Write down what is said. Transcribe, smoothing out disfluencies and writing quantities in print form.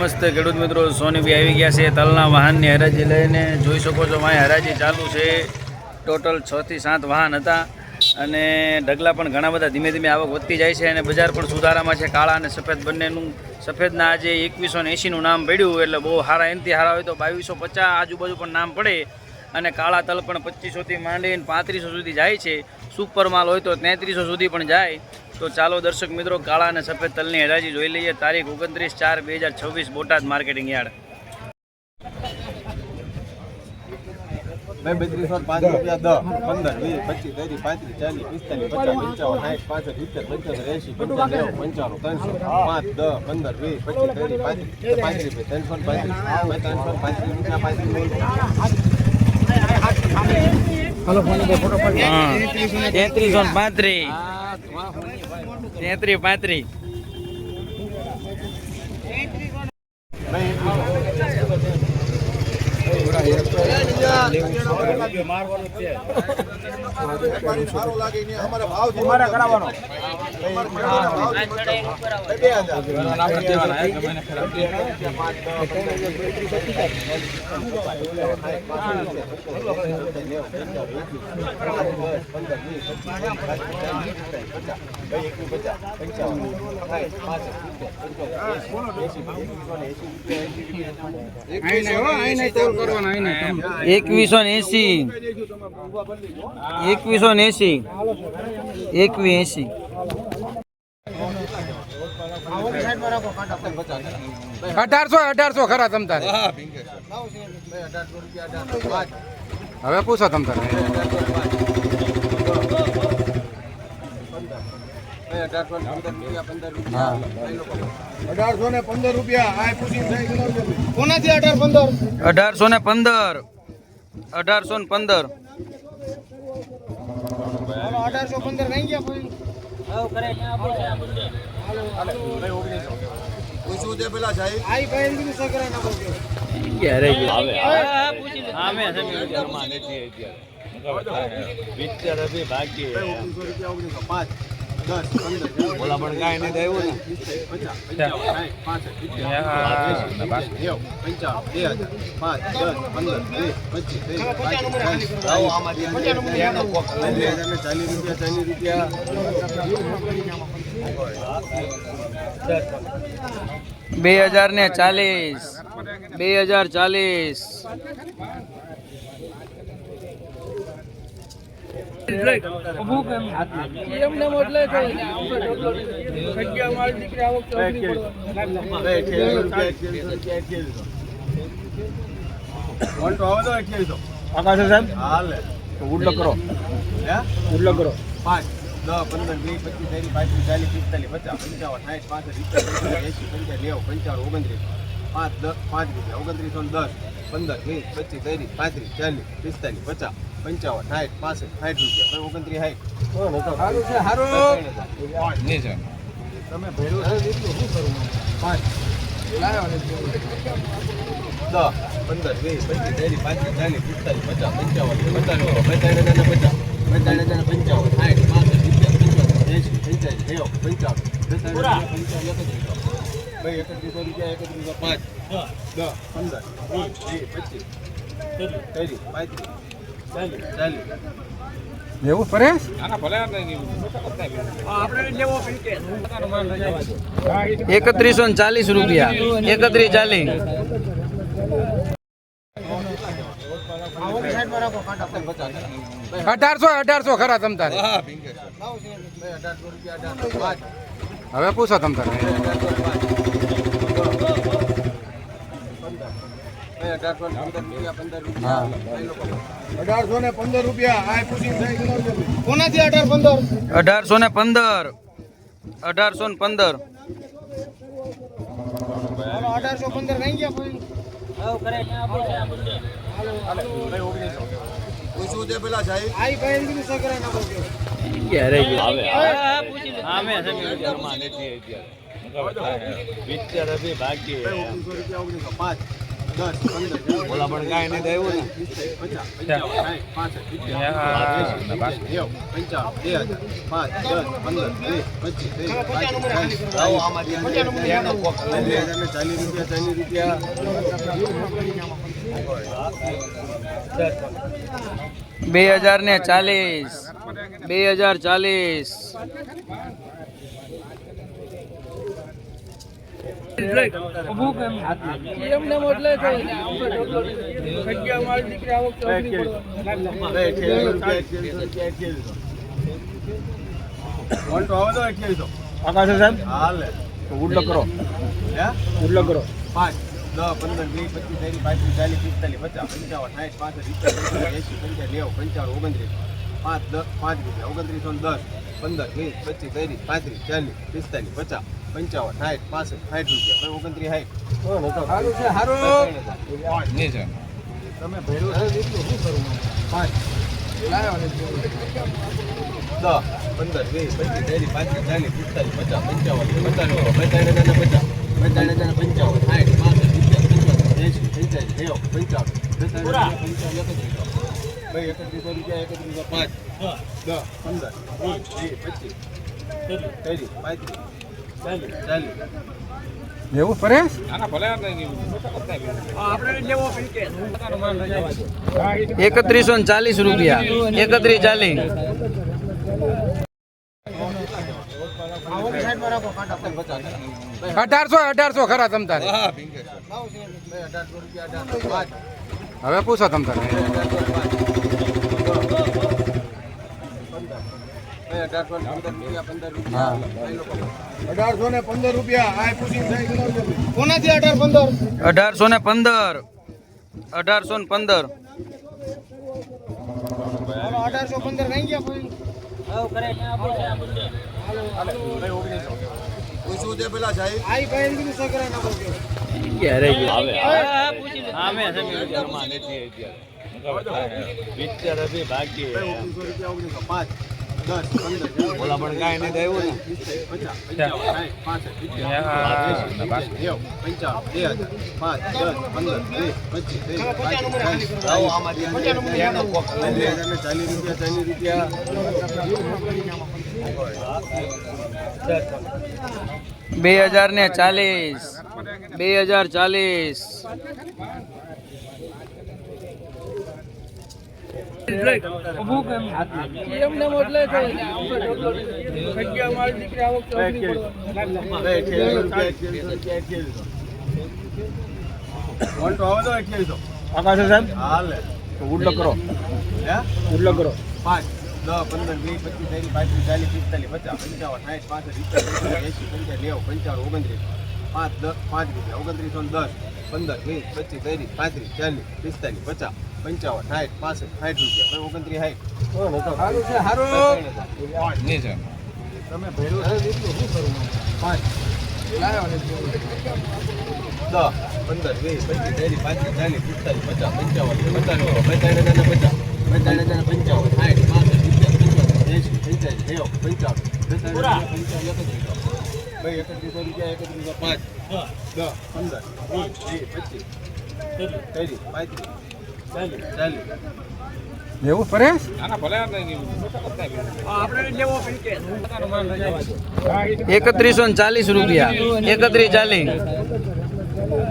નમસ્તે ખેડૂત મિત્રો, સોનીભાઈ આવી ગયા છે તલના વાહનની હરાજી લઈને. જોઈ શકો છો અહીં હરાજી ચાલુ છે. ટોટલ 6 થી 7 વાહન હતા અને ઢગલા પણ ઘણા બધા ધીમે ધીમે આવક વધતી જાય છે અને બજાર પણ સુધારામાં છે. કાળા અને સફેદ બંનેનું. સફેદના આજે 2180નું નામ પડ્યું, એટલે બહુ સારા એનથી સારા હોય તો 2250 આજુબાજુ પણ નામ પડે અને કાળા તલ પણ 2500થી માંડીને 3500 સુધી જાય છે. સુપર માલ હોય તો 3300 સુધી પણ જાય. તો ચાલો દર્શક મિત્રો, કાળા અને સફેદ તલની હરાજી જોઈ લઈએ. તારીખ 29/4/2026, Botad marketing yard. ₹5 10 15 20 25 30 35 40 50 55 60 70 75 80 85 90 95 hello phone પર ફોટો પડ. 3335 3335 ₹1800 ખરા તમ તારે. હવે પૂછો તમ તારે. 1815 રૂપિયા. કોનાથી 1815? 1815 1815 કઈ ગયા કોઈ? પૂછવું તે પેલા સાહેબ. આઈ ભાઈ ની સગરા ના બોલ. ક્યારે આવે? આમે ઘરમાં નથી અત્યારે બી બાકી ₹1900 5 10 15 બોલા પણ કાંઈ નહીં આવ્યું ને. 5 10 15 20 25 30 તમે ભેળું છે એટલું શું કરવું? 5 લાવ્યો ને 10 15 20 25 30 એવું પડે? 3140 રૂપિયા. 3140. 1800 ખરા તમ તારે. હવે પૂછો તમ તારે. 1815 રૂપિયા. કોનાથી 1815? 1815 1815 1815 કઈ ગયા કોઈ? પૂછવું તે પેલા સાહેબ. આઈ ભાઈ ની સગરા ના બોલ. ક્યારે આવે? ઘરમાં નથી અત્યારે બી બાકી ₹1900 5 10 15 બોલા પણ ગાય નહીં દેવું ને 50 55 60 ઉડલો કરો 5 10 15 20 25 30 35 40 45 50 55 તમે ભેળું છે એટલું શું કરવું 5 લાયો ને 10 15 20 25 30 35 એવું પરેશ 3140 રૂપિયા 3140 1800 ખરા તમ તારે હવે પૂછો તમ તારે 1815 રૂપિયા આ પૂછી કોનાથી 1815 1815 1815 કઈ ગયા કોઈ પૂછવું તે પેલા જાય આઈ ભાઈ કીધું સો કરાય નાખો ક્યારે બોલા પણ ગાય નહીં દેવું ને ઉડલો કરો 5 10 15 20 25 30 35 40 45 50 55 55 60 તમે ભેળું છે એટલું શું કરવું 5 લાયો ને 10 15 20 25 30 35 એવું પરેશ 3140 રૂપિયા 3140